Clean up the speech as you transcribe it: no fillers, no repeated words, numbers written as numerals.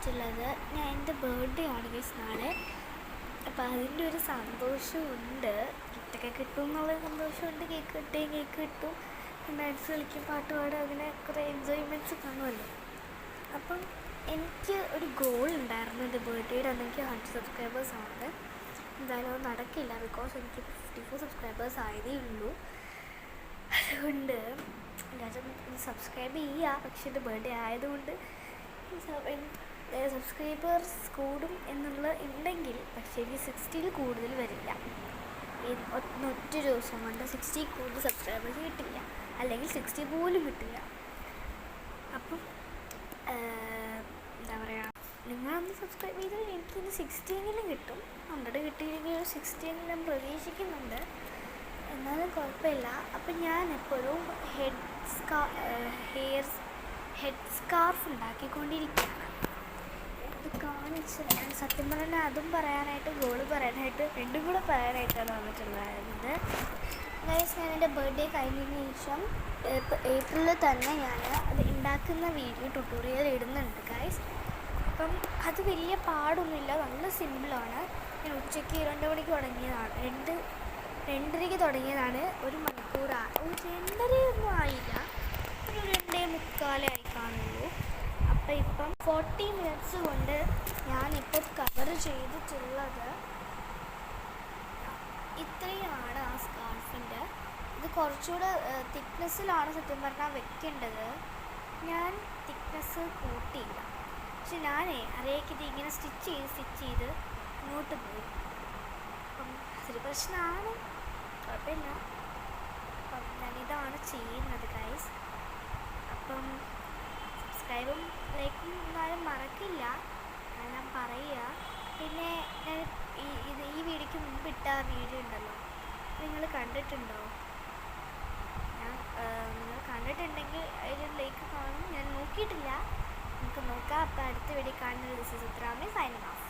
വന്നിട്ടുള്ളത് ഞാൻ എൻ്റെ ബർത്ത്ഡേ ആണ് ഗൈസ് നാളെ. അപ്പോൾ അതിൻ്റെ ഒരു സന്തോഷമുണ്ട്. ഗിഫ്റ്റൊക്കെ കിട്ടും എന്നുള്ള സന്തോഷമുണ്ട്. കേക്ക് കിട്ടും, ഡാൻസ് കളിക്കും, പാട്ട് പാടും, അങ്ങനെ കുറേ എൻജോയ്മെൻറ്റ്സ് കാണുമല്ലോ. അപ്പം എനിക്ക് ഒരു ഗോൾ ഉണ്ടായിരുന്നു എൻ്റെ ബർത്ത്ഡേയുടെ അന്ന്. എനിക്ക് 100 സബ്സ്ക്രൈബേഴ്സ് ആണ്. എന്തായാലും അത് നടക്കില്ല, ബിക്കോസ് എനിക്ക് 54 സബ്സ്ക്രൈബേഴ്സ് ആയതേ ഉള്ളൂ. അതുകൊണ്ട് എല്ലാവരും സബ്സ്ക്രൈബ് ചെയ്യുക. പക്ഷേ എൻ്റെ ബർത്ത്ഡേ ആയതുകൊണ്ട് സബ്സ്ക്രൈബേഴ്സ് കൂടും എന്നുള്ള ഉണ്ടെങ്കിൽ, പക്ഷേ എനിക്ക് 60 കൂടുതൽ വരില്ല. ഒറ്റ ദിവസം കൊണ്ട് 60 കൂടുതൽ സബ്സ്ക്രൈബേഴ്സ് കിട്ടില്ല, അല്ലെങ്കിൽ 60 പോലും കിട്ടില്ല. അപ്പം എന്താ പറയുക, നിങ്ങളൊന്ന് സബ്സ്ക്രൈബ് ചെയ്താൽ എനിക്കിന്ന് 60 എങ്കിലും കിട്ടും. 100 കിട്ടിയില്ലെങ്കിൽ 60 എങ്കിലും പ്രതീക്ഷിക്കുന്നുണ്ട്. എന്നാലും കുഴപ്പമില്ല. അപ്പം ഞാൻ എപ്പോഴും ഹെഡ് സ്കാർഫ് ഉണ്ടാക്കിക്കൊണ്ടിരിക്കുകയാണ്. അത് കാണിച്ച് ഞാൻ സത്യം പറഞ്ഞാൽ അതും പറയാനായിട്ട് ഗോള് പറയാനായിട്ട് രണ്ടും കൂടെ പറയാനായിട്ടാണ് വന്നിട്ടുണ്ടായിരുന്നത്. ഗൈസ്, ഞാൻ എൻ്റെ ബർത്ത്ഡേ കഴിഞ്ഞതിന് ശേഷം ഏപ്രിലിൽ തന്നെ ഞാൻ അത് ഉണ്ടാക്കുന്ന വീഡിയോ ട്യൂട്ടോറിയൽ ഇടുന്നുണ്ട് ഗൈസ്. അപ്പം അത് വലിയ പാടൊന്നുമില്ല, നല്ല സിമ്പിളാണ്. ഞാൻ ഉച്ചയ്ക്ക് 2 മണിക്ക് തുടങ്ങിയതാണ്, 2:30 തുടങ്ങിയതാണ്. 1 മണിക്കൂറാണ്, 2:30 ആയില്ല, ഒരു 2:45 ആയി കാണുള്ളൂ. അപ്പം ഇപ്പം 40 മിനിറ്റ്സ് കൊണ്ട് ഞാനിപ്പം കവർ ചെയ്തിട്ടുള്ളത് ഇത്രയാണ്. ആ സ്കാർഫിൻ്റെ ഇത് കുറച്ചുകൂടെ തിക്നെസ്സിലാണ് സത്യം പറഞ്ഞാൽ വെക്കേണ്ടത്. ഞാൻ തിക്നെസ് കൂട്ടിയില്ല, പക്ഷെ ഞാനേ അറിയാക്കിത് ഇങ്ങനെ സ്റ്റിച്ച് ചെയ്ത് ഇങ്ങോട്ട് പോയി. അപ്പം അതൊരു പ്രശ്നമാണ്, കുഴപ്പമില്ല. അപ്പം ഞാനിതാണ് ചെയ്യുന്നത് ഗൈസ്. അപ്പം സബ്സ്ക്രൈബും ലൈക്കും എന്നാലും മറക്കില്ല, ഞാൻ പറയുക. പിന്നെ ഞാൻ ഈ വീഡിയോയ്ക്ക് മുമ്പ് ഇട്ട ആ വീഡിയോ ഉണ്ടല്ലോ, നിങ്ങൾ കണ്ടിട്ടുണ്ടോ? നിങ്ങൾ കണ്ടിട്ടുണ്ടെങ്കിൽ അതിലൊരു ലൈക്ക് കാണും. ഞാൻ നോക്കിയിട്ടില്ല, നമുക്ക് നോക്കാം. അപ്പോൾ അടുത്ത വീഡിയോ കാണുന്നത് ദിസ് ഈസ് ഉത്രാമി സൈനിങ് ഓഫ്.